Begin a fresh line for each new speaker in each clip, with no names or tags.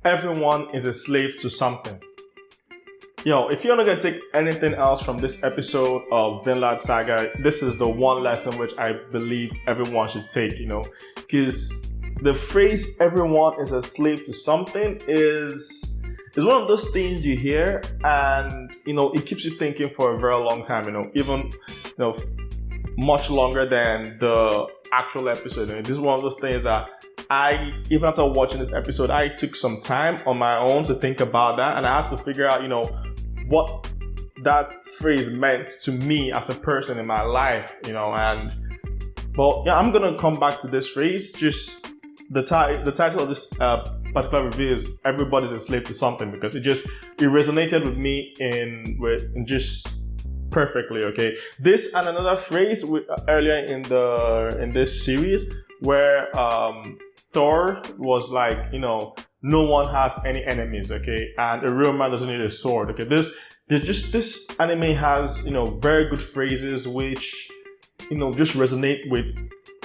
everyone is a slave to something. Yo, if you're not gonna take anything else from this episode of Vinland Saga, this is the one lesson which I believe everyone should take, because the phrase "everyone is a slave to something" is one of those things you hear, and it keeps you thinking for a very long time. Even much longer than the actual episode. This is one of those things that even after watching this episode, I took some time on my own to think about that, and I had to figure out, what that phrase meant to me as a person in my life, I'm gonna come back to this phrase. Just the title of this particular review is "Everybody's a Slave to Something," because it resonated with me in just perfectly. Okay, this and another phrase earlier in this series where Thor was like, no one has any enemies, okay, and a real man doesn't need a sword. Okay, this anime has very good phrases which just resonate with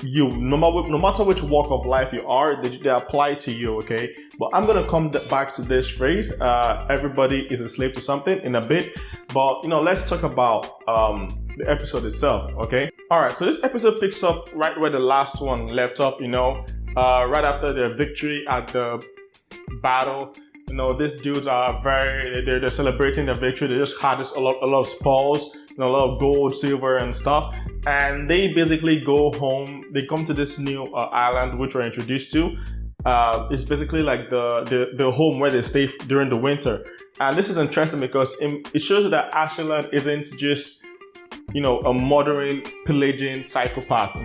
you, no matter which walk of life you are. They apply to you, okay. But I'm gonna come back to this phrase, everybody is a slave to something, in a bit. But let's talk about the episode itself, okay. All right, so this episode picks up right where the last one left off, right after their victory at the battle. These dudes are they're celebrating their victory. They just had a lot of spoils, a lot of gold, silver, and stuff. And they basically go home. They come to this new island which we're introduced to. It's basically like the home where they stay during the winter. And this is interesting because it shows you that Ashland isn't just a murdering, pillaging psychopath.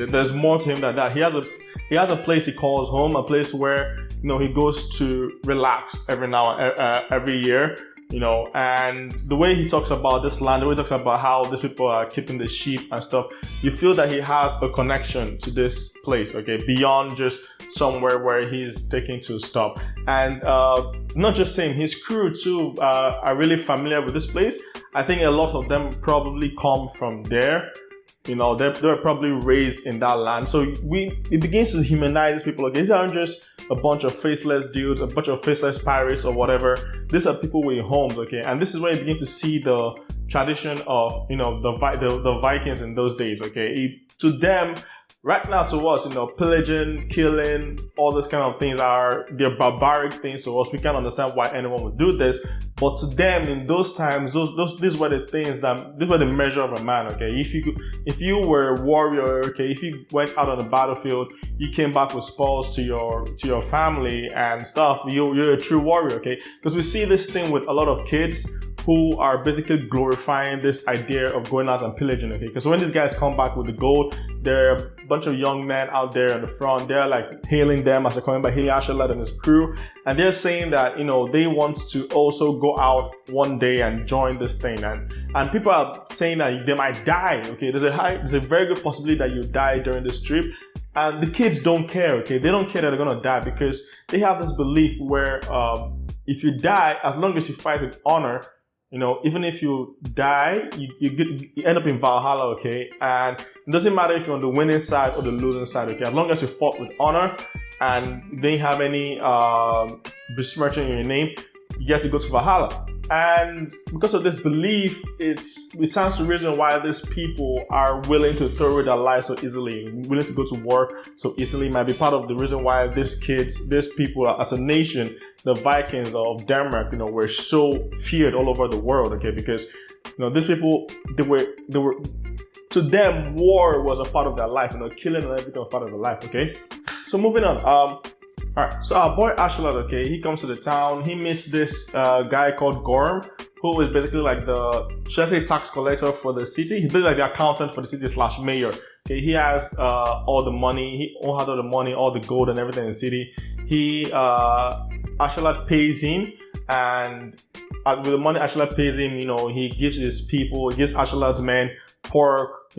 There's more to him than that. He has a place he calls home, a place where he goes to relax every year. And the way he talks about this land, the way he talks about how these people are keeping the sheep and stuff, you feel that he has a connection to this place, okay, beyond just somewhere where he's taking to stop. And not just him, his crew too are really familiar with this place. I think a lot of them probably come from there. They were probably raised in that land. So it begins to humanize these people. Okay, these aren't just a bunch of faceless dudes, a bunch of faceless pirates or whatever. These are people with homes, okay? And this is where you begin to see the tradition of, the Vikings in those days, okay? To them, right now to us, pillaging, killing, all those kind of things they're barbaric things to us. We can't understand why anyone would do this. But to them, in those times, these were the things these were the measure of a man, okay? If you were a warrior, okay, if you went out on the battlefield, you came back with spoils to your family and stuff, you're a true warrior, okay? Because we see this thing with a lot of kids who are basically glorifying this idea of going out and pillaging, okay? Because when these guys come back with the gold, there are a bunch of young men out there in the front. They're like hailing them as they're coming by, hailing Ashelad and his crew. And they're saying that, they want to also go out one day and join this thing. And people are saying that they might die, okay? There's a very good possibility that you die during this trip. And the kids don't care, okay? They don't care that they're gonna die because they have this belief where if you die, as long as you fight with honor, even if you die, you end up in Valhalla, okay? And it doesn't matter if you're on the winning side or the losing side, okay? As long as you fought with honor and they didn't have any besmirching in your name, you get to go to Valhalla. And because of this belief, it stands to reason why these people are willing to throw away their lives so easily, willing to go to war so easily. Might be part of the reason why these people, as a nation, the Vikings of Denmark, were so feared all over the world, okay? Because, these people, they were, to them, war was a part of their life, killing and everything was part of their life, okay? So moving on, alright, so our boy Ashelad, okay, he comes to the town, he meets this guy called Gorm, who is basically like should I say tax collector for the city? He's basically like the accountant for the city / mayor. Okay, he has all the money, he had all the money, all the gold and everything in the city. Ashelad pays him, and with the money Ashelad pays him, he gives Ashelad's men pork,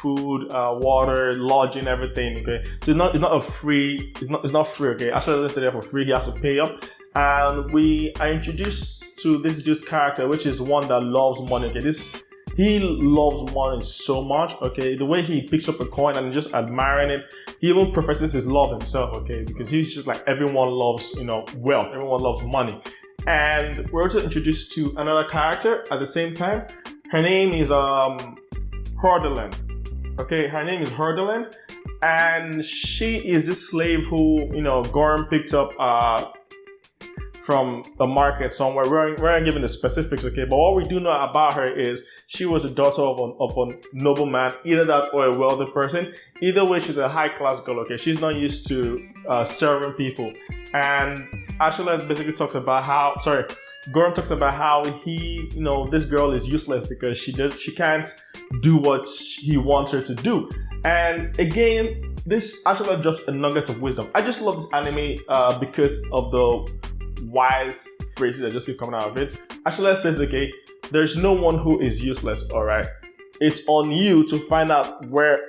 food, water, lodging, everything, okay? So it's not free, okay? Ashelad doesn't stay there for free, he has to pay up. And we are introduced to this dude's character, which is one that loves money, okay? He loves money so much, okay? The way he picks up a coin and just admiring it, he even professes his love himself, okay? Because he's just like, everyone loves, wealth, everyone loves money. And we're also introduced to another character at the same time. Her name is Hordaland. Okay, her name is Hordaland, and she is this slave who, Gorm picked up from the market somewhere. We aren't given the specifics, okay? But what we do know about her is she was a daughter of a nobleman, either that or a wealthy person. Either way, she's a high-class girl, okay? She's not used to serving people. And Ashla basically talks about how, Gorm talks about how he, this girl is useless because she can't do what he wants her to do. And again, this Ashla drops a nugget of wisdom. I just love this anime because of the wise phrases that just keep coming out of it. Ashla says, okay, there's no one who is useless, all right? It's on you to find out where,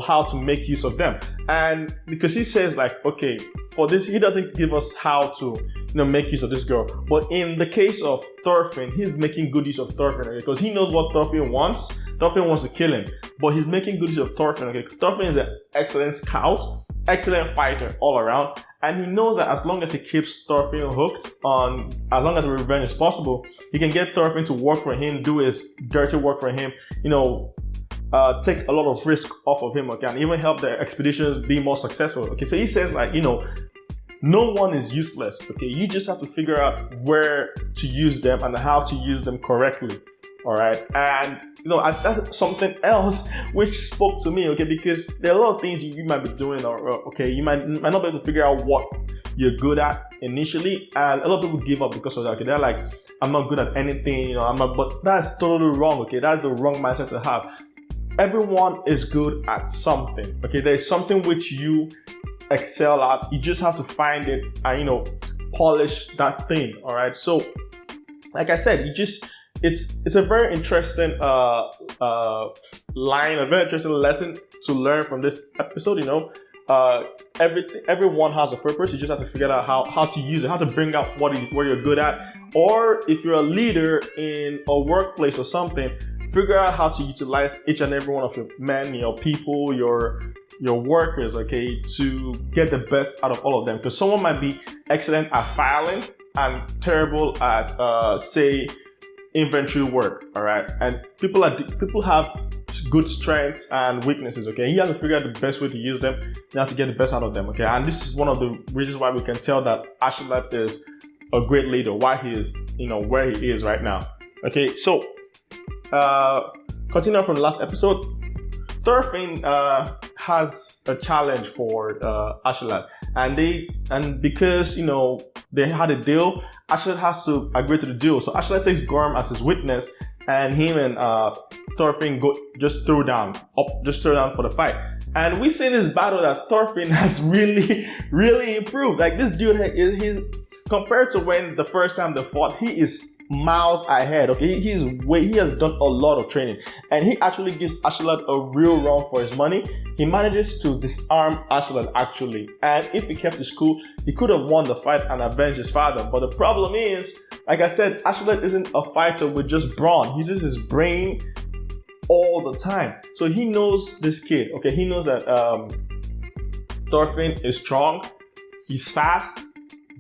how to make use of them. And because he says like, okay, for this, he doesn't give us how to, make use of this girl. But in the case of Thorfinn, he's making good use of Thorfinn, okay? Because he knows what Thorfinn wants. Thorfinn wants to kill him, but he's making good use of Thorfinn, okay? Thorfinn is an excellent scout, excellent fighter all around. And he knows that as long as he keeps Thorfinn hooked on, as long as the revenge is possible, he can get Thorfinn to work for him, do his dirty work for him, take a lot of risk off of him, okay, and even help the expeditions be more successful, okay. So he says like, no one is useless, okay. You just have to figure out where to use them and how to use them correctly, all right. And that's something else which spoke to me, okay, because there are a lot of things you might be doing, or okay, you might not be able to figure out what you're good at initially, and a lot of people give up because of that. Okay, they're like, I'm not good at anything, I'm not. But that's totally wrong. Okay, that's the wrong mindset to have. Everyone is good at something. Okay, there's something which you excel at. You just have to find it and polish that thing. All right. So, like I said, it's a very interesting line, a very interesting lesson to learn from this episode. Everyone has a purpose. You just have to figure out how to use it, how to bring out where you're good at. Or if you're a leader in a workplace or something, figure out how to utilize each and every one of your men, your people, your workers, okay, to get the best out of all of them. Because someone might be excellent at filing and terrible at say inventory work, all right. And people have good strengths and weaknesses, okay. He has to figure out the best way to use them. You have to get the best out of them, okay. And this is one of the reasons why we can tell that Ashla is a great leader, why he is, where he is right now. Okay, so continue from the last episode. Thorfinn has a challenge for Ashla, and because they had a deal, Ashla has to agree to the deal. So Ashla takes Gorm as his witness, and him and Thorfinn just throw down for the fight. And we see in this battle that Thorfinn has really, really improved. Like this dude, he's compared to when the first time they fought, he is miles ahead. Okay, he has done a lot of training, and he actually gives Ashla a real run for his money. He manages to disarm Ashla actually, and if he kept his cool, he could have won the fight and avenged his father. But the problem is, like I said, Ashla isn't a fighter with just brawn. He uses his brain all the time. So he knows this kid. Okay, he knows that Thorfinn is strong, he's fast,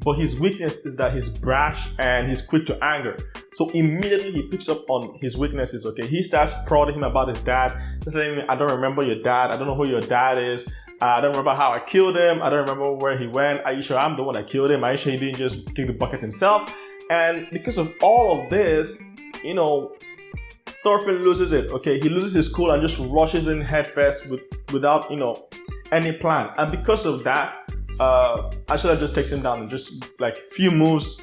but his weakness is that he's brash and he's quick to anger. So immediately he picks up on his weaknesses, okay? He starts prodding him about his dad, telling him, I don't remember your dad, I don't know who your dad is, I don't remember how I killed him, I don't remember where he went, are you sure I'm the one that killed him, are you sure he didn't just kick the bucket himself? And because of all of this, Thorfinn loses it, okay? He loses his cool and just rushes in headfirst without, any plan. And because of that, Ashla just takes him down and just like few moves,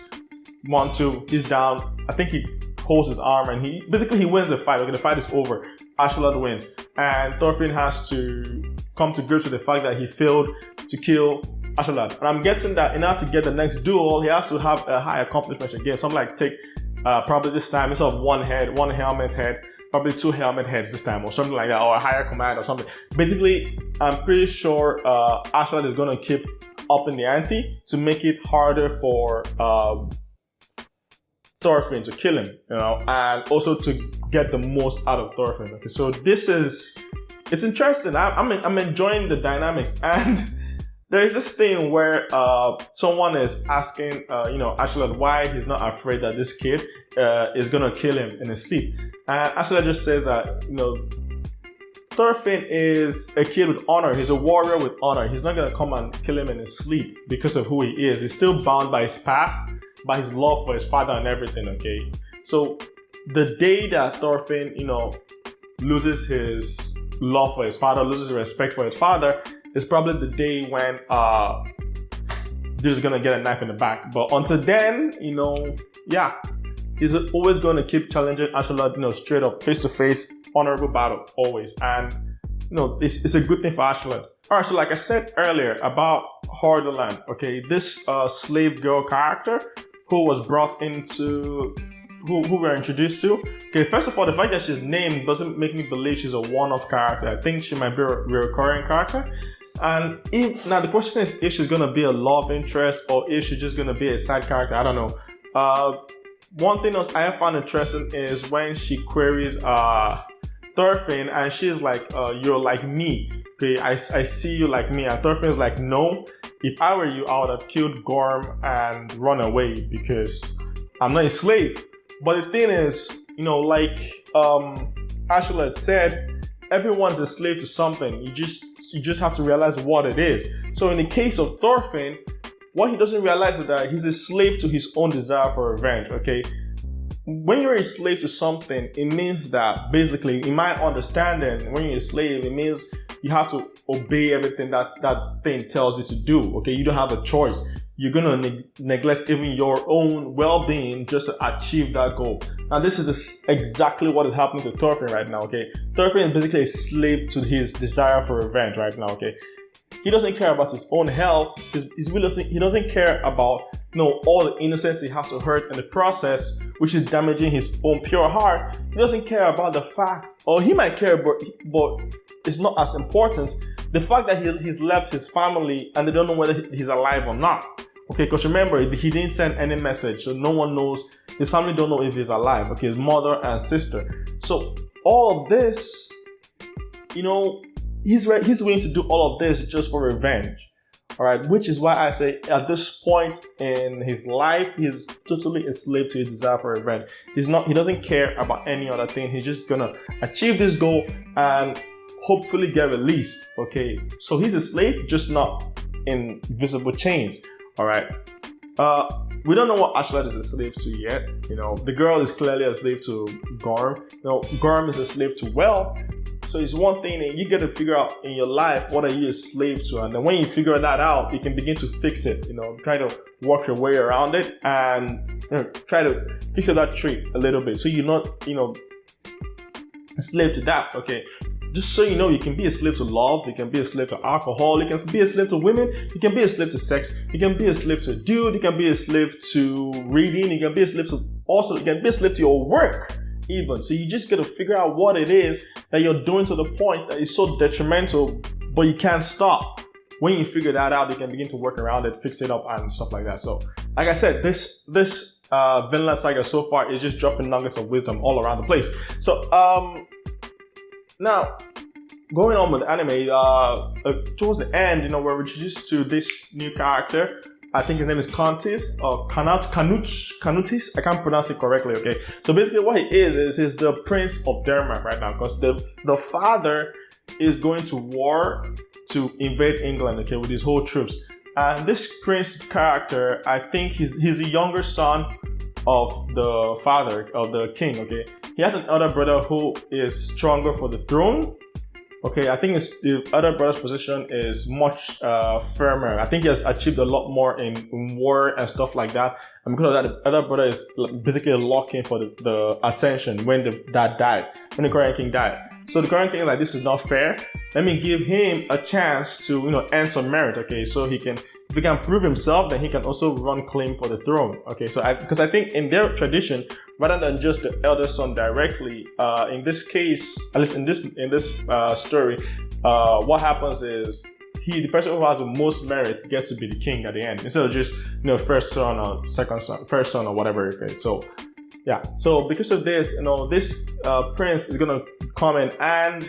1, 2, he's down. I think he holds his arm and he wins the fight. Okay, the fight is over. Ashla wins, and Thorfinn has to come to grips with the fact that he failed to kill Ashla. And I'm guessing that in order to get the next duel, he has to have a high accomplishment again. Something like take probably this time instead of one helmet head, probably 2 helmet heads this time, or something like that, or a higher command or something. Basically, I'm pretty sure Ashla is going to keep up in the ante to make it harder for Thorfinn, to kill him, and also to get the most out of Thorfinn. Okay, so it's interesting. I'm enjoying the dynamics, and there's this thing where someone is asking, Ashland why he's not afraid that this kid is gonna kill him in his sleep, and Ashland just says that Thorfinn is a kid with honor. He's a warrior with honor. He's not gonna come and kill him in his sleep because of who he is. He's still bound by his past, by his love for his father and everything, okay? So the day that Thorfinn, loses his love for his father, loses his respect for his father, is probably the day when he's gonna get a knife in the back. But until then, he's always gonna keep challenging Ashland, straight up, face to face, honorable battle, always. And, it's a good thing for Ashland. All right, so like I said earlier about Hordaland, okay, this slave girl character who was brought into, who we're introduced to. Okay, first of all, the fact that she's named doesn't make me believe she's a one-off character. I think she might be a recurring character. And now the question is if she's gonna be a love interest or if she's just gonna be a side character. I don't know. One thing that I found interesting is when she queries Thorfinn, and she's like, "You're like me." Okay, I see you like me, and Thorfinn's like, "No. If I were you, I would have killed Gorm and run away because I'm not a slave." But the thing is, like Ashla had said, everyone's a slave to something. You just have to realize what it is. So in the case of Thorfinn, what he doesn't realize is that he's a slave to his own desire for revenge, okay? When you're a slave to something, it means that basically, in my understanding, when you're a slave, it means you have to obey everything that thing tells you to do, okay? You don't have a choice. You're going to neglect even your own well-being just to achieve that goal. Now, this is exactly what is happening to Thorfinn right now, okay? Thorfinn is basically a slave to his desire for revenge right now, okay? He doesn't care about his own health. He doesn't care about all the innocence he has to hurt in the process, which is damaging his own pure heart. He doesn't care about the fact, or he might care, but it's not as important. The fact that he's left his family and they don't know whether he's alive or not. Okay, because remember, he didn't send any message, so no one knows. His family don't know if he's alive. Okay, his mother and sister. So all of this, he's willing to do all of this just for revenge. All right, which is why I say at this point in his life, he's totally a slave to his desire for revenge. He doesn't care about any other thing. He's just gonna achieve this goal and hopefully get released. Okay, so he's a slave, just not in visible chains. All right. We don't know what Ashland is a slave to yet. The girl is clearly a slave to Gorm. Gorm is a slave to wealth. So it's one thing that you get to figure out in your life, what are you a slave to? And then when you figure that out, you can begin to fix it, try to work your way around it and try to fix that trait a little bit. So you're not, a slave to that, okay? Just so you can be a slave to love, you can be a slave to alcohol, you can be a slave to women, you can be a slave to sex, you can be a slave to a dude, you can be a slave to reading, you can be a slave to your work even. So you just got to figure out what it is that you're doing to the point that is so detrimental, but you can't stop. When you figure that out, you can begin to work around it, fix it up and stuff like that. So like I said, this Vinland Saga so far is just dropping nuggets of wisdom all around the place. So now, going on with the anime, towards the end, we're introduced to this new character. I think his name is Kanutis. I can't pronounce it correctly, okay? So basically what he is he's the Prince of Denmark right now, because the father is going to war to invade England, okay, with his whole troops. And this prince character, I think he's the younger son of the father, of the king, okay? He has an elder brother who is stronger for the throne. Okay, I think the other brother's position is much firmer. I think he has achieved a lot more in war and stuff like that. And because of that, the other brother is basically locking for the ascension when the current king died. So the current king is like, this is not fair. Let me give him a chance to, earn some merit. Okay, so if he can prove himself, then he can also run claim for the throne. Okay, so because I think in their tradition, rather than just the elder son directly, in this case, at least in this story, what happens is the person who has the most merits gets to be the king at the end, instead of just first son or second son, first son or whatever. Okay, so Yeah. So because of this, this prince is gonna come in, and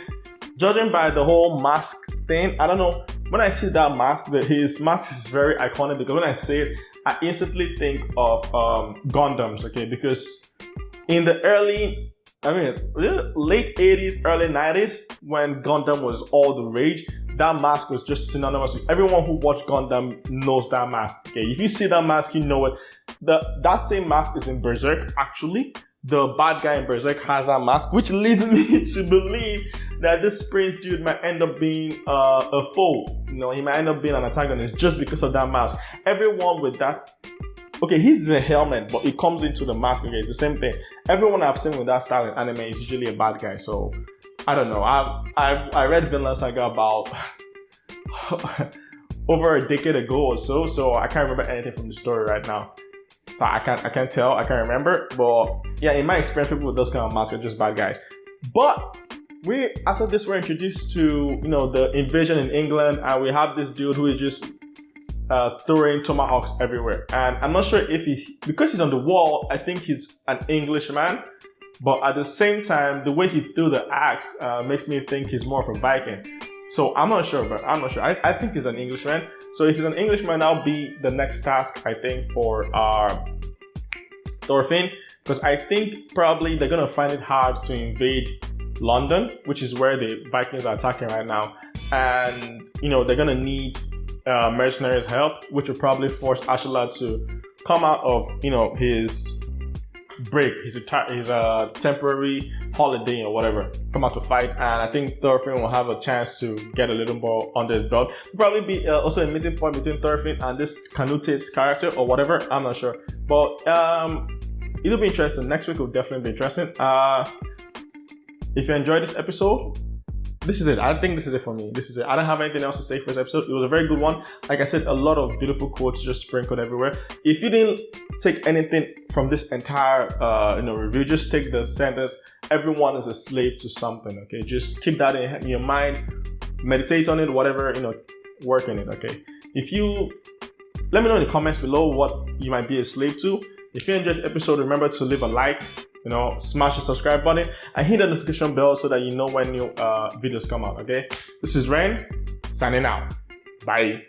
judging by the whole mask thing, I don't know. When I see that mask, his mask is very iconic because when I see it, I instantly think of Gundams. Okay, because in the late 80s, early 90s, when Gundam was all the rage, that mask was just synonymous with everyone who watched Gundam knows that mask. Okay, if you see that mask, you know it. That same mask is in Berserk, actually. The bad guy in Berserk has that mask, which leads me to believe that this prince dude might end up being a foe. He might end up being an antagonist just because of that mask. Everyone with that, okay, he's a helmet, but it comes into the mask. Okay, it's the same thing. Everyone I've seen with that style in anime is usually a bad guy. So I don't know. I read Vinland Saga about over a decade ago or so I can't remember anything from the story right now. So I can't remember. But yeah, in my experience, people with those kind of masks are just bad guys. But after this, we're introduced to the invasion in England, and we have this dude who is just throwing tomahawks everywhere. And I'm not sure if because he's on the wall, I think he's an Englishman. But at the same time, the way he threw the axe makes me think he's more of a Viking. So I'm not sure. I think he's an Englishman. So if he's an Englishman, that'll be the next task, I think, for Thorfinn. Because I think probably they're going to find it hard to invade London, which is where the Vikings are attacking right now. And, they're going to need mercenaries' help, which will probably force Ashla to come out of, his break, his temporary holiday or whatever, come out to fight. And I think Thorfinn will have a chance to get a little more under his belt. Probably be also a meeting point between Thorfinn and this Canute's character or whatever. I'm not sure, but it'll be interesting. Next week will definitely be interesting. If you enjoyed this episode, this is it. I think this is it for me. This is it. I don't have anything else to say for this episode. It was a very good one. Like I said, a lot of beautiful quotes just sprinkled everywhere. If you didn't take anything from this entire review, just take the sentence, everyone is a slave to something. Okay, just keep that in your mind, meditate on it, whatever, work in it. Okay, let me know in the comments below what you might be a slave to. If you enjoyed this episode, remember to leave a like, smash the subscribe button and hit the notification bell so that you know when new videos come out. Okay, this is Ren signing out. Bye.